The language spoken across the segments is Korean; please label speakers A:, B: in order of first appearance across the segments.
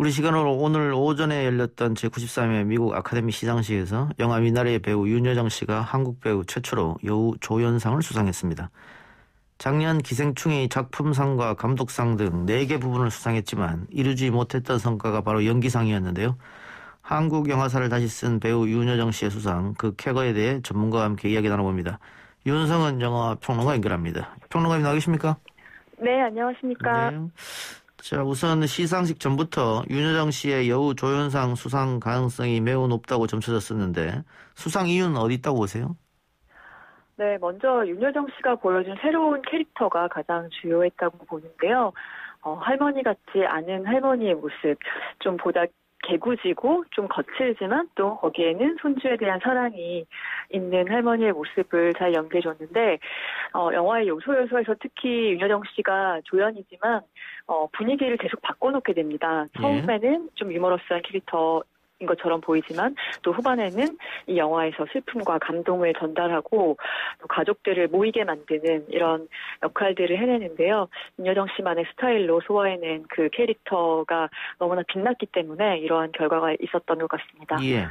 A: 우리 시간으로 오늘 오전에 열렸던 제93회 미국 아카데미 시상식에서 영화 미나리의 배우 윤여정 씨가 한국 배우 최초로 여우 조연상을 수상했습니다. 작년 기생충이 작품상과 감독상 등 4개 부분을 수상했지만 이루지 못했던 성과가 바로 연기상이었는데요. 한국 영화사를 다시 쓴 배우 윤여정 씨의 수상, 그 쾌거에 대해 전문가와 함께 이야기 나눠봅니다. 윤성은 영화 평론가 연결합니다. 평론가님 나와 계십니까?
B: 네, 안녕하십니까.
A: 네. 자, 우선 시상식 전부터 윤여정 씨의 여우 조연상 수상 가능성이 매우 높다고 점쳐졌었는데 수상 이유는 어디 있다고 보세요?
B: 네, 먼저 윤여정 씨가 보여준 새로운 캐릭터가 가장 주요했다고 보는데요. 할머니 같지 않은 할머니의 모습, 좀 보다 개구지고 좀 거칠지만 또 거기에는 손주에 대한 사랑이 있는 할머니의 모습을 잘 연기해줬는데 영화의 요소에서 특히 윤여정 씨가 조연이지만 분위기를 계속 바꿔놓게 됩니다. 처음에는 좀 유머러스한 캐릭터인 것처럼 보이지만 또 후반에는 이 영화에서 슬픔과 감동을 전달하고 또 가족들을 모이게 만드는 이런 역할들을 해내는데요. 윤여정 씨만의 스타일로 소화해낸 그 캐릭터가 너무나 빛났기 때문에 이러한 결과가 있었던 것 같습니다.
A: 예.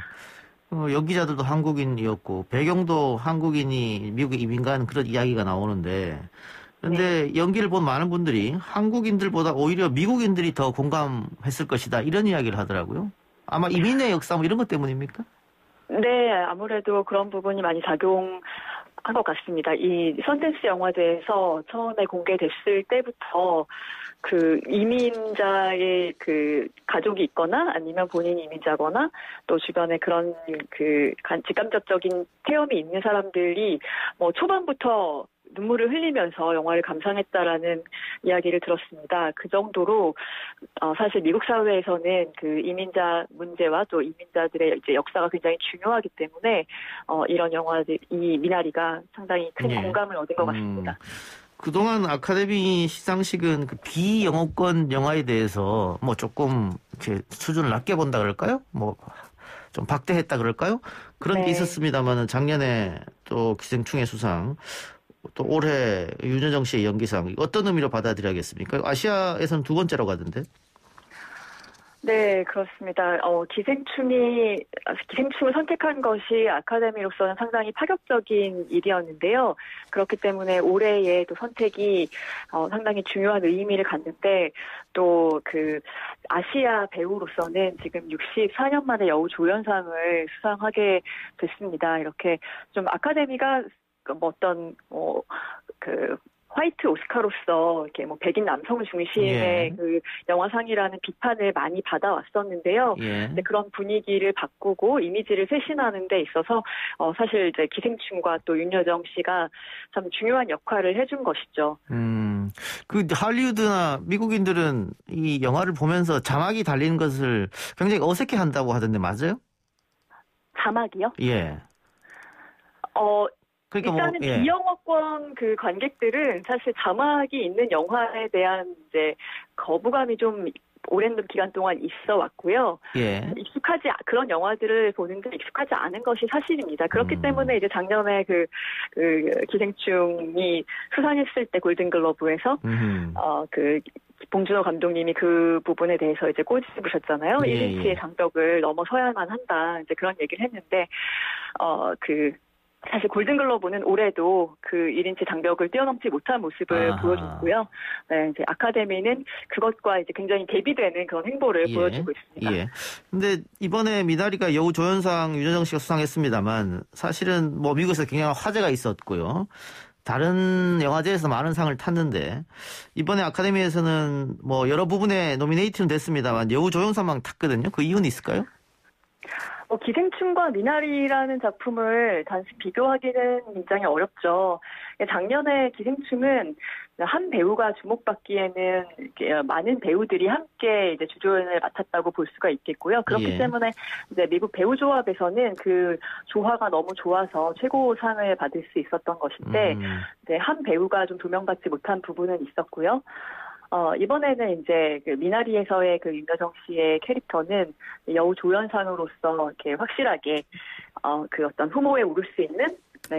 A: 연기자들도 한국인이었고 배경도 한국인이 미국에 이민 간 그런 이야기가 나오는데 그런데 네. 연기를 본 많은 분들이 한국인들보다 오히려 미국인들이 더 공감했을 것이다 이런 이야기를 하더라고요. 아마 이민의 역사 뭐 이런 것 때문입니까?
B: 네, 아무래도 그런 부분이 많이 작용한 것 같습니다. 이 선댄스 영화제에서 처음에 공개됐을 때부터 그 이민자의 그 가족이 있거나 아니면 본인이 이민자거나 또 주변에 그런 그 직간접적인 체험이 있는 사람들이 뭐 초반부터 눈물을 흘리면서 영화를 감상했다라는 이야기를 들었습니다. 그 정도로 사실 미국 사회에서는 그 이민자 문제와 또 이민자들의 이제 역사가 굉장히 중요하기 때문에 이런 영화들 이 미나리가 상당히 큰 공감을 얻은 것 같습니다.
A: 그동안 아카데미 시상식은 그 비영어권 영화에 대해서 뭐 조금 이렇게 수준을 낮게 본다 그럴까요? 뭐 좀 박대했다 그럴까요? 그런 게 있었습니다만은 작년에 또 기생충의 수상. 또 올해 윤여정 씨의 연기상 어떤 의미로 받아들여야겠습니까? 아시아에서는 2번째로 가던데.
B: 네, 그렇습니다. 기생충을 선택한 것이 아카데미로서는 상당히 파격적인 일이었는데요. 그렇기 때문에 올해의 또 선택이 상당히 중요한 의미를 갖는데 또 그 아시아 배우로서는 지금 64년 만에 여우 조연상을 수상하게 됐습니다. 이렇게 좀 아카데미가 화이트 오스카로서 이렇게 뭐 백인 남성을 중심의 그 영화상이라는 비판을 많이 받아왔었는데요. 근데 그런 분위기를 바꾸고 이미지를 쇄신하는 데 있어서 사실 이제 기생충과 또 윤여정 씨가 참 중요한 역할을 해준 것이죠.
A: 그 할리우드나 미국인들은 이 영화를 보면서 자막이 달리는 것을 굉장히 어색해한다고 하던데 맞아요?
B: 자막이요?
A: 예.
B: 그러니까 일단은 비영어권 그 관객들은 사실 자막이 있는 영화에 대한 이제 거부감이 좀 오랜 기간 동안 있어 왔고요. 그런 영화들을 보는데 익숙하지 않은 것이 사실입니다. 그렇기 때문에 이제 작년에 그 기생충이 수상했을 때 골든글러브에서 봉준호 감독님이 그 부분에 대해서 이제 꼬집으셨잖아요. 1인치의 장벽을 넘어서야만 한다. 이제 그런 얘기를 했는데 사실 골든글러브는 올해도 그 1인치 장벽을 뛰어넘지 못한 모습을 보여줬고요. 네, 이제 아카데미는 그것과 이제 굉장히 대비되는 그런 행보를 보여주고 있습니다.
A: 근데 이번에 미나리가 여우 조연상 윤여정 씨가 수상했습니다만 사실은 뭐 미국에서 굉장히 화제가 있었고요. 다른 영화제에서 많은 상을 탔는데 이번에 아카데미에서는 뭐 여러 부분에 노미네이트는 됐습니다만 여우 조연상만 탔거든요. 그 이유는 있을까요?
B: 기생충과 미나리라는 작품을 단순히 비교하기는 굉장히 어렵죠. 작년에 기생충은 한 배우가 주목받기에는 많은 배우들이 함께 이제 주조연을 맡았다고 볼 수가 있겠고요. 그렇기 때문에 이제 미국 배우 조합에서는 그 조화가 너무 좋아서 최고상을 받을 수 있었던 것인데 이제 한 배우가 좀 조명받지 못한 부분은 있었고요. 이번에는 이제 그 미나리에서의 그 윤여정 씨의 캐릭터는 여우 조연상으로서 이렇게 확실하게 그 어떤 후보에 오를 수 있는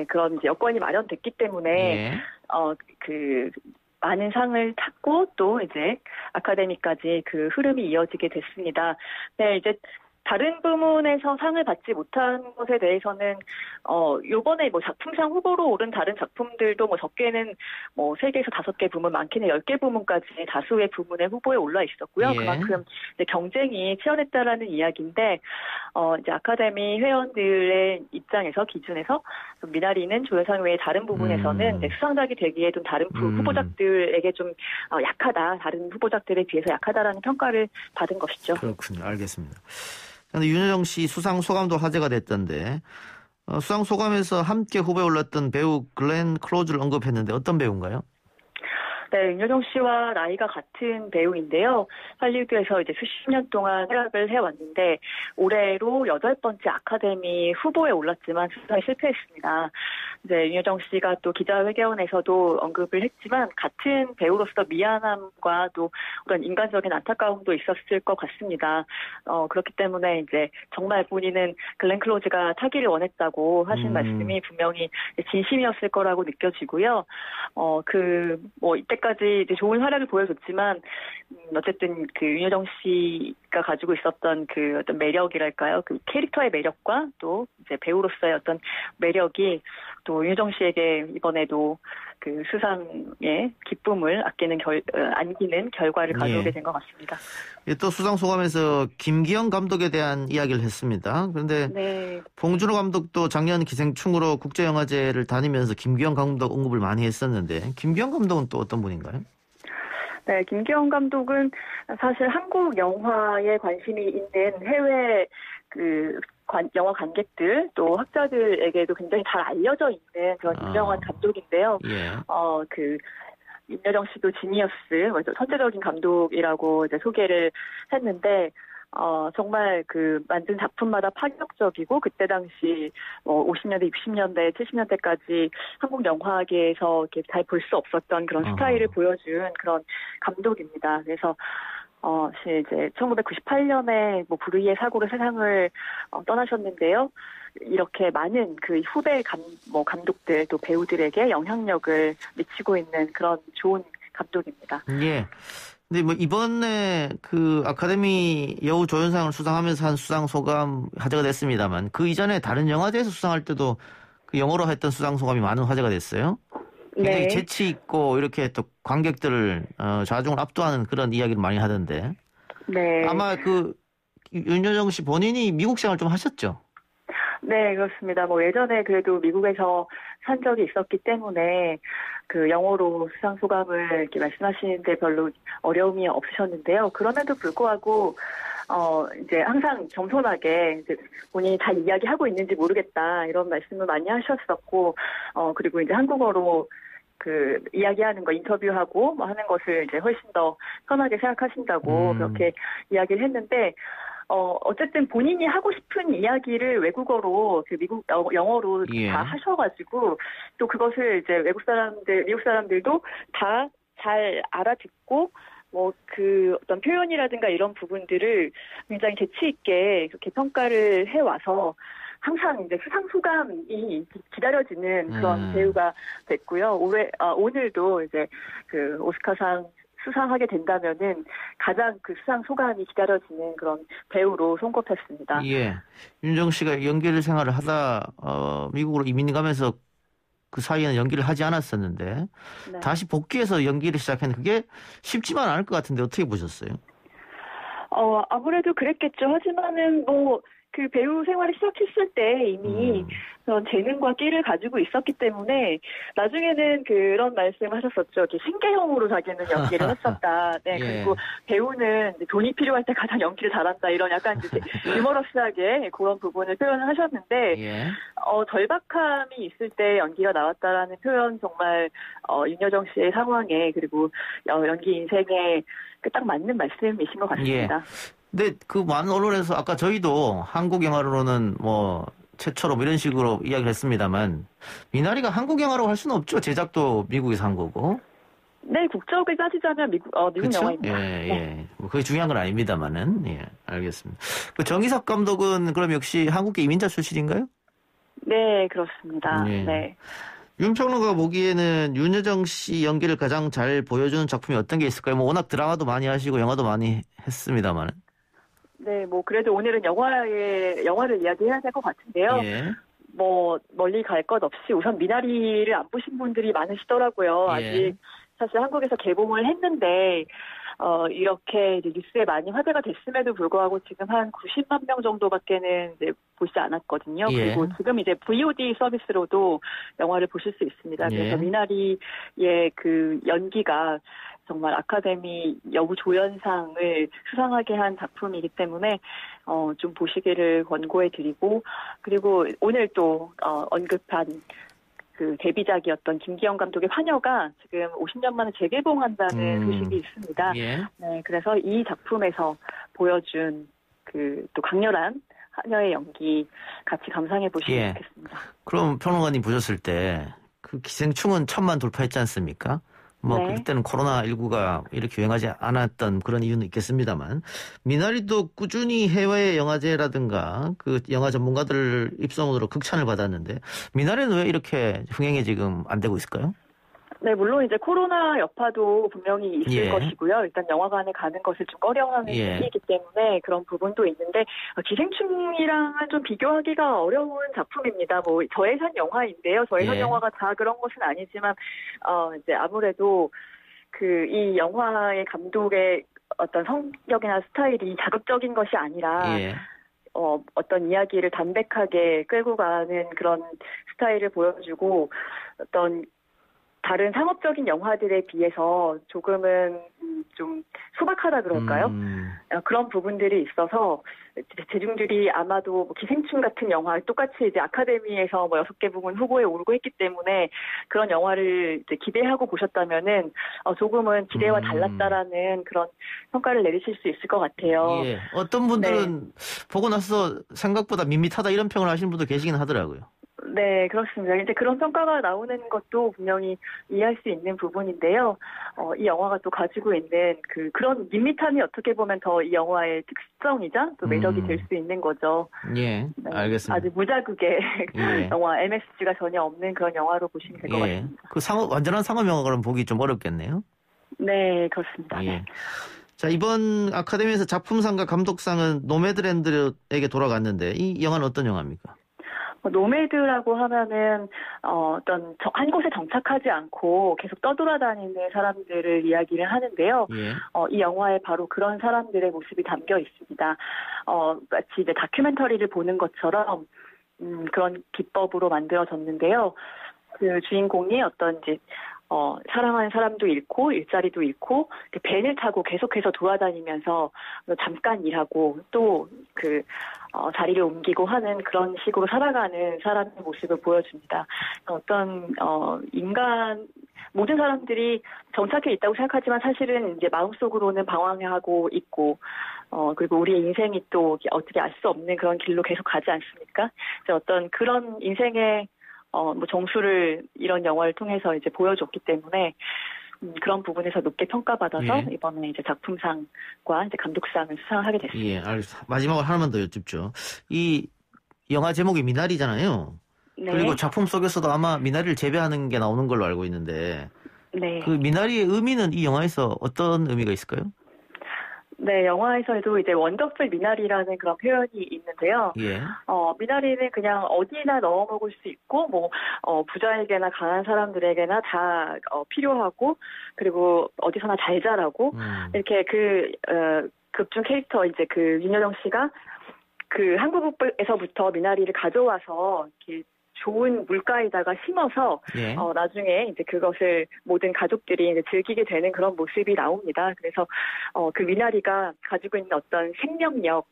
B: 그런 이제 여건이 마련됐기 때문에 많은 상을 탔고 또 이제 아카데미까지 그 흐름이 이어지게 됐습니다. 네, 이제 다른 부문에서 상을 받지 못한 것에 대해서는 요번에 뭐 작품상 후보로 오른 다른 작품들도 뭐 적게는 뭐 3개에서 5개 부문, 많게는 10개 부문까지 다수의 부문의 후보에 올라 있었고요.
A: 예.
B: 그만큼 이제 경쟁이 치열했다라는 이야기인데 이제 아카데미 회원들의 입장에서 기준에서 미나리는 조연상 외에 다른 부분에서는 이제 수상작이 되기에 좀 다른 후보작들에게 좀 약하다, 다른 후보작들에 비해서 약하다라는 평가를 받은 것이죠.
A: 그렇군요. 알겠습니다. 그런데 윤여정 씨 수상 소감도 화제가 됐던데 수상 소감에서 함께 후보에 올랐던 배우 글렌 클로즈를 언급했는데 어떤 배우인가요?
B: 네, 윤여정 씨와 나이가 같은 배우인데요. 할리우드에서 이제 수십 년 동안 활약을 해왔는데 올해로 8번째 아카데미 후보에 올랐지만 수상에 실패했습니다. 이제 윤여정 씨가 또 기자회견에서도 언급을 했지만 같은 배우로서 미안함과 또 그런 인간적인 안타까움도 있었을 것 같습니다. 그렇기 때문에 이제 정말 본인은 글렌 클로즈가 타기를 원했다고 하신 말씀이 분명히 진심이었을 거라고 느껴지고요. 이때까지 이제 좋은 활약을 보여줬지만, 어쨌든 그 윤여정 씨가 가지고 있었던 그 어떤 매력이랄까요? 그 캐릭터의 매력과 또 이제 배우로서의 어떤 매력이 또 윤여정 씨에게 이번에도 그 수상의 기쁨을 안기는 결과를 가져오게 된 것 같습니다.
A: 예, 또 수상 소감에서 김기영 감독에 대한 이야기를 했습니다. 그런데
B: 네.
A: 봉준호 감독도 작년 기생충으로 국제영화제를 다니면서 김기영 감독 언급을 많이 했었는데 김기영 감독은 또 어떤 분인가요?
B: 네, 김기영 감독은 사실 한국 영화에 관심이 있는 해외 영화 관객들 또 학자들에게도 굉장히 잘 알려져 있는 그런 유명한 감독인데요.
A: 예.
B: 윤여정 씨도 지니어스, 선제적인 감독이라고 이제 소개를 했는데, 정말 만든 작품마다 파격적이고, 그때 당시 50년대, 60년대, 70년대까지 한국 영화계에서 이렇게 잘 볼 수 없었던 그런 스타일을 보여준 그런 감독입니다. 그래서, 이제 1998년에 불의의 사고로 세상을 떠나셨는데요. 이렇게 많은 그 후배 감독들 또 배우들에게 영향력을 미치고 있는 그런 좋은 감독입니다.
A: 예. 근데 이번에 그 아카데미 여우 조연상을 수상하면서 한 수상 소감 화제가 됐습니다만 그 이전에 다른 영화제에서 수상할 때도 그 영어로 했던 수상 소감이 많은 화제가 됐어요. 굉장히 재치 있고 이렇게 또 관객들을 좌중을 압도하는 그런 이야기를 많이 하던데.
B: 네.
A: 아마 윤여정 씨 본인이 미국 생활 좀 하셨죠?
B: 네, 그렇습니다. 예전에 그래도 미국에서 산 적이 있었기 때문에 그 영어로 수상 소감을 이렇게 말씀하시는데 별로 어려움이 없으셨는데요. 그럼에도 불구하고 이제 항상 겸손하게 이제 본인이 잘 이야기하고 있는지 모르겠다 이런 말씀을 많이 하셨었고, 그리고 이제 한국어로 이야기하는 거 인터뷰하고 하는 것을 이제 훨씬 더 편하게 생각하신다고 그렇게 이야기를 했는데, 어쨌든 본인이 하고 싶은 이야기를 외국어로 미국 영어로 다 하셔가지고 또 그것을 이제 미국 사람들도 다 잘 알아듣고 어떤 표현이라든가 이런 부분들을 굉장히 재치 있게 그렇게 평가를 해와서 항상 이제 수상 소감이 기다려지는 그런 배우가 됐고요. 오늘도 이제 오스카상 수상하게 된다면은 가장 수상 소감이 기다려지는 그런 배우로 손꼽혔습니다.
A: 예. 윤정 씨가 연기 생활을 하다 미국으로 이민 가면서 그 사이에는 연기를 하지 않았었는데
B: 네.
A: 다시 복귀해서 연기를 시작했는데 그게 쉽지만 않을 것 같은데 어떻게 보셨어요?
B: 아무래도 그랬겠죠. 하지만은 그 배우 생활을 시작했을 때 이미 그런 재능과 끼를 가지고 있었기 때문에 나중에는 그런 말씀을 하셨었죠. 이렇게 신개형으로 자기는 연기를 했었다. 네,
A: 예.
B: 그리고 배우는 돈이 필요할 때 가장 연기를 잘한다. 이런 약간 이제 유머러스하게 그런 부분을 표현을 하셨는데,
A: 예.
B: 절박함이 있을 때 연기가 나왔다라는 표현 정말 윤여정 씨의 상황에 그리고 연기 인생에 딱 맞는 말씀이신 것 같습니다.
A: 예. 근데 많은 언론에서 아까 저희도 한국 영화로는 최초로 이런 식으로 이야기를 했습니다만 미나리가 한국 영화라고 할 수는 없죠. 제작도 미국에서 한 거고.
B: 네, 국적을 따지자면 미국
A: 그쵸?
B: 영화입니다.
A: 예. 그게 중요한 건 아닙니다만은. 예, 알겠습니다. 정희석 감독은 그럼 역시 한국계 이민자 출신인가요?
B: 네, 그렇습니다.
A: 예.
B: 네.
A: 윤 평론가가 보기에는 윤여정 씨 연기를 가장 잘 보여주는 작품이 어떤 게 있을까요? 뭐 워낙 드라마도 많이 하시고 영화도 많이 했습니다만.
B: 네, 뭐 그래도 오늘은 영화를 이야기해야 될 것 같은데요.
A: 예.
B: 뭐 멀리 갈 것 없이 우선 미나리를 안 보신 분들이 많으시더라고요.
A: 예.
B: 아직 사실 한국에서 개봉을 했는데 이렇게 이제 뉴스에 많이 화제가 됐음에도 불구하고 지금 한 90만 명 정도밖에는 이제 보지 않았거든요.
A: 예.
B: 그리고 지금 이제 VOD 서비스로도 영화를 보실 수 있습니다.
A: 예.
B: 그래서 미나리의 그 연기가 정말 아카데미 여우 조연상을 수상하게 한 작품이기 때문에 좀 보시기를 권고해 드리고, 그리고 오늘 또 언급한 그 데뷔작이었던 김기영 감독의 화녀가 지금 50년 만에 재개봉한다는 소식이 있습니다.
A: 예.
B: 네, 그래서 이 작품에서 보여준 그 또 강렬한 화녀의 연기 같이 감상해 보시면
A: 예.
B: 좋겠습니다.
A: 그럼 평론가님 보셨을 때 그 기생충은 1000만 돌파했지 않습니까? 뭐
B: 네.
A: 그때는 코로나19가 이렇게 유행하지 않았던 그런 이유는 있겠습니다만 미나리도 꾸준히 해외 영화제라든가 그 영화 전문가들 입소문으로 극찬을 받았는데 미나리는 왜 이렇게 흥행이 지금 안 되고 있을까요?
B: 네, 물론 이제 코로나 여파도 분명히 있을
A: 예.
B: 것이고요. 일단 영화관에 가는 것을 좀 꺼려하는
A: 예.
B: 시기이기 때문에 그런 부분도 있는데 기생충이랑은 좀 비교하기가 어려운 작품입니다. 뭐 저예산 영화인데요. 저예산
A: 예.
B: 영화가 다 그런 것은 아니지만 이제 아무래도 그 이 영화의 감독의 어떤 성격이나 스타일이 자극적인 것이 아니라
A: 예.
B: 어떤 이야기를 담백하게 끌고 가는 그런 스타일을 보여주고 어떤 다른 상업적인 영화들에 비해서 조금은 좀 소박하다 그럴까요? 그런 부분들이 있어서 대중들이 아마도 뭐 기생충 같은 영화 똑같이 이제 아카데미에서 뭐 6개 부문 후보에 오르고 했기 때문에 그런 영화를 이제 기대하고 보셨다면은 조금은 기대와 달랐다라는 그런 평가를 내리실 수 있을 것 같아요.
A: 예. 어떤 분들은 보고 나서 생각보다 밋밋하다 이런 평을 하시는 분도 계시긴 하더라고요.
B: 네, 그렇습니다. 이제 그런 평가가 나오는 것도 분명히 이해할 수 있는 부분인데요. 이 영화가 또 가지고 있는 그런 밋밋함이 어떻게 보면 더 이 영화의 특성이자 또 매력이 될 수 있는 거죠.
A: 예,
B: 네,
A: 알겠습니다.
B: 아주 무자극의
A: 예.
B: 영화, MSG가 전혀 없는 그런 영화로 보시면 될 것 같습니다.
A: 그 완전한 상업 영화는 보기 좀 어렵겠네요.
B: 네, 그렇습니다.
A: 예. 자, 이번 아카데미에서 작품상과 감독상은 노매드랜드에게 돌아갔는데 이 영화는 어떤 영화입니까?
B: 노매드라고 하면은 어떤 한 곳에 정착하지 않고 계속 떠돌아다니는 사람들을 이야기를 하는데요.
A: 예.
B: 이 영화에 바로 그런 사람들의 모습이 담겨 있습니다. 마치 이제 다큐멘터리를 보는 것처럼 그런 기법으로 만들어졌는데요. 그 주인공이 어떤 이제 사랑하는 사람도 잃고 일자리도 잃고 밴을 타고 계속해서 돌아다니면서 잠깐 일하고 또 자리를 옮기고 하는 그런 식으로 살아가는 사람의 모습을 보여줍니다. 어떤 모든 사람들이 정착해 있다고 생각하지만 사실은 이제 마음속으로는 방황하고 있고 그리고 우리의 인생이 또 어떻게 알 수 없는 그런 길로 계속 가지 않습니까? 어떤 그런 인생의 뭐 정수를 이런 영화를 통해서 이제 보여줬기 때문에 그런 부분에서 높게 평가받아서
A: 예.
B: 이번에 이제 작품상과 이제 감독상을 수상하게 됐습니다.
A: 예, 알겠습니다. 마지막으로 하나만 더 여쭙죠. 이 영화 제목이 미나리잖아요.
B: 네.
A: 그리고 작품 속에서도 아마 미나리를 재배하는 게 나오는 걸로 알고 있는데
B: 네.
A: 그 미나리의 의미는 이 영화에서 어떤 의미가 있을까요?
B: 네, 영화에서도 이제 원더풀 미나리라는 그런 표현이 있는데요.
A: 예.
B: 미나리는 그냥 어디나 넣어 먹을 수 있고, 부자에게나 강한 사람들에게나 다 필요하고, 그리고 어디서나 잘 자라고, 이렇게 극중 캐릭터 이제 윤여정 씨가 한국에서부터 미나리를 가져와서 이렇게 좋은 물가에다가 심어서
A: 예.
B: 나중에 이제 그것을 모든 가족들이 이제 즐기게 되는 그런 모습이 나옵니다. 그래서 그 미나리가 가지고 있는 어떤 생명력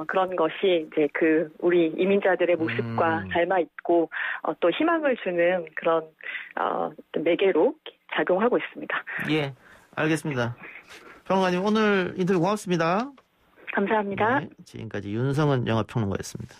B: 그런 것이 이제 우리 이민자들의 모습과 닮아 있고 또 희망을 주는 그런 매개로 작용하고 있습니다.
A: 예, 알겠습니다. 평론가님 오늘 인터뷰 고맙습니다.
B: 감사합니다.
A: 네, 지금까지 윤성은 영화평론가였습니다.